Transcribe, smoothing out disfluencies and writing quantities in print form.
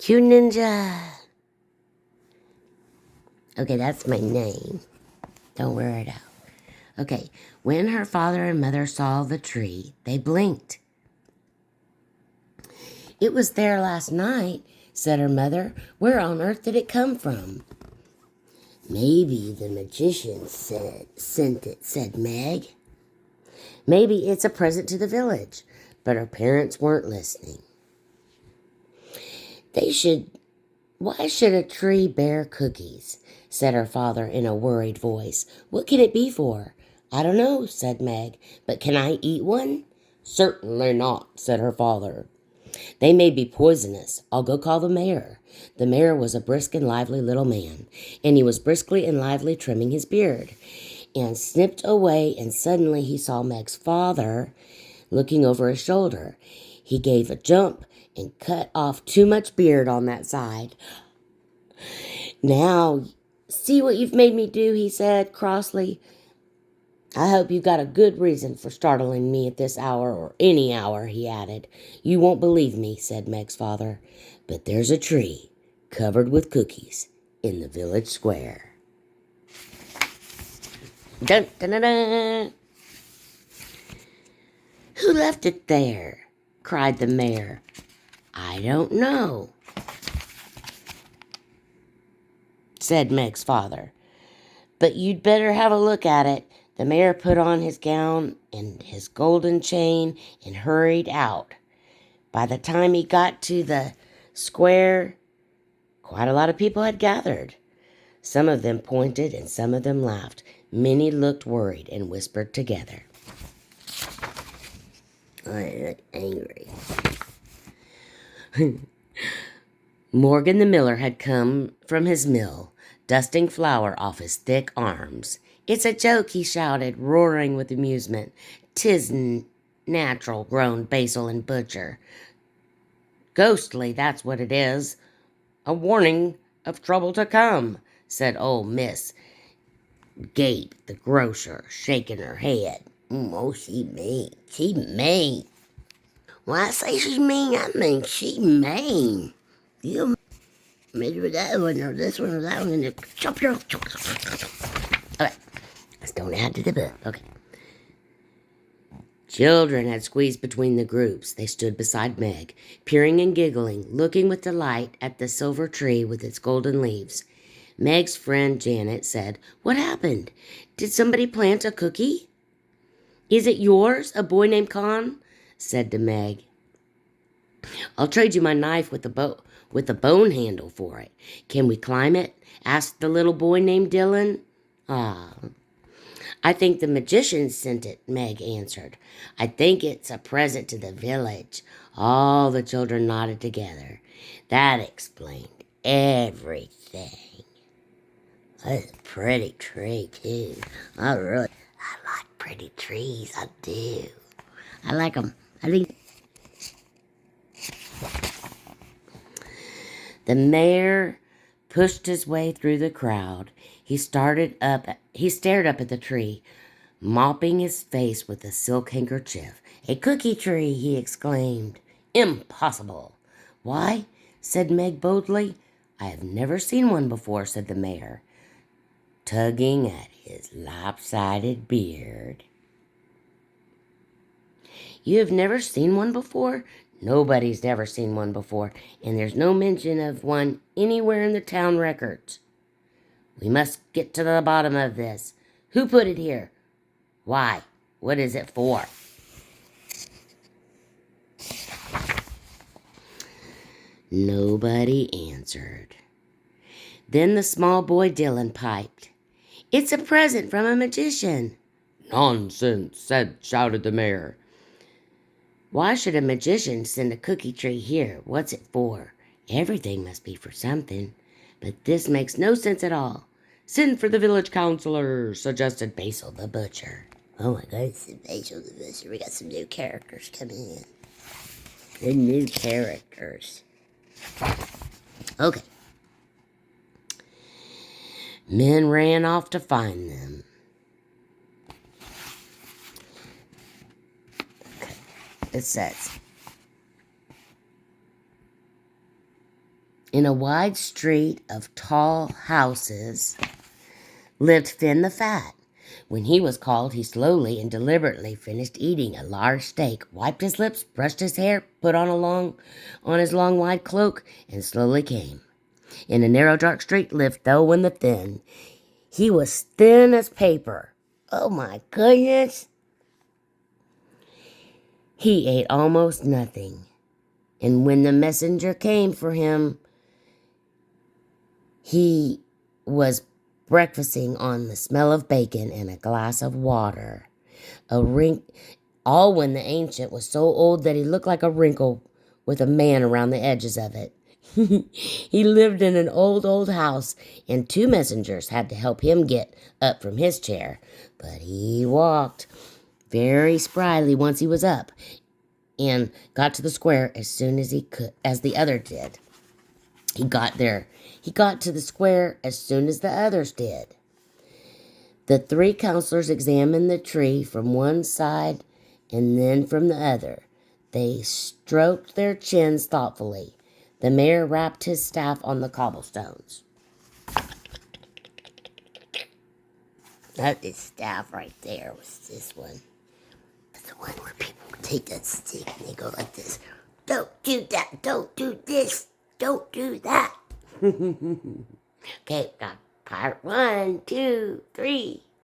Q Ninja. Okay, that's my name. Don't wear it out. Okay, when her father and mother saw the tree, they blinked. It was there last night, said her mother. Where on earth did it come from? Maybe the magician sent it, said Meg. Maybe it's a present to the village. But her parents weren't listening. Why should a tree bear cookies? Said her father in a worried voice. What can it be for? I don't know, said Meg, but can I eat one? Certainly not, said her father. They may be poisonous. I'll go call the mayor. The mayor was a brisk and lively little man, and he was briskly and lively trimming his beard, and snipped away, and suddenly he saw Meg's father looking over his shoulder. He gave a jump and cut off too much beard on that side. Now, see what you've made me do, he said crossly. I hope you've got a good reason for startling me at this hour or any hour, he added. You won't believe me, said Meg's father, but there's a tree covered with cookies in the village square. Dun, dun, dun, dun. Who left it there? Cried the mayor. I don't know, said Meg's father, but you'd better have a look at it. The mayor put on his gown and his golden chain and hurried out. By the time he got to the square, quite a lot of people had gathered. Some of them pointed and some of them laughed. Many looked worried and whispered together. I'm angry. Morgan the miller had come from his mill, dusting flour off his thick arms. It's a joke, he shouted, roaring with amusement. 'Tis natural, groaned Basil and Butcher. Ghostly, that's what it is. A warning of trouble to come, said old Miss Gape, the grocer, shaking her head. Oh, she mean. She mean. When I say she's mean, I mean she mean. You maybe that one or this one or that one, and you chop your. Okay, let's don't add to the book. Okay. Children had squeezed between the groups. They stood beside Meg, peering and giggling, looking with delight at the silver tree with its golden leaves. Meg's friend Janet said, What happened? Did somebody plant a cookie? Is it yours, a boy named Con? Said to Meg. I'll trade you my knife with the bone handle for it. Can we climb it? Asked the little boy named Dylan. Ah, I think the magician sent it, Meg answered. I think it's a present to the village. All the children nodded together. That explained everything. That's a pretty tree, too. I like pretty trees. I do. I like them. I think the mayor pushed his way through the crowd. He stared up at the tree, mopping his face with a silk handkerchief. A cookie tree, he exclaimed. Impossible. Why? Said Meg boldly. I have never seen one before, said the mayor, tugging at his lopsided beard. You have never seen one before? Nobody's ever seen one before, and there's no mention of one anywhere in the town records. We must get to the bottom of this. Who put it here? Why? What is it for? Nobody answered. Then the small boy Dylan piped. It's a present from a magician. Nonsense, shouted the mayor. Why should a magician send a cookie tree here? What's it for? Everything must be for something. But this makes no sense at all. Send for the village councilor, suggested Basil the butcher. Oh my God, it's Basil the butcher. We got some new characters coming in. The new characters. Okay. Men ran off to find them. Okay. It says, In a wide street of tall houses lived Fin the Fat. When he was called, he slowly and deliberately finished eating a large steak, wiped his lips, brushed his hair, put on his long wide cloak, and slowly came. In a narrow dark street lived Thelwyn the Thin. He was thin as paper. Oh my goodness! He ate almost nothing. And when the messenger came for him, he was breakfasting on the smell of bacon and a glass of water. Alwyn the Ancient was so old that he looked like a wrinkle with a man around the edges of it. He lived in an old house, and 2 messengers had to help him get up from his chair. But he walked very spryly once he was up, and got to the square as soon as he could, as the other did. He got to the square as soon as the others did. The 3 counselors examined the tree from one side and then from the other. They stroked their chins thoughtfully. The mayor rapped his staff on the cobblestones. That is staff right there was this one. That's the one where people take a stick and they go like this. Don't do that. Don't do this. Don't do that. Okay, got part 1, 2, 3.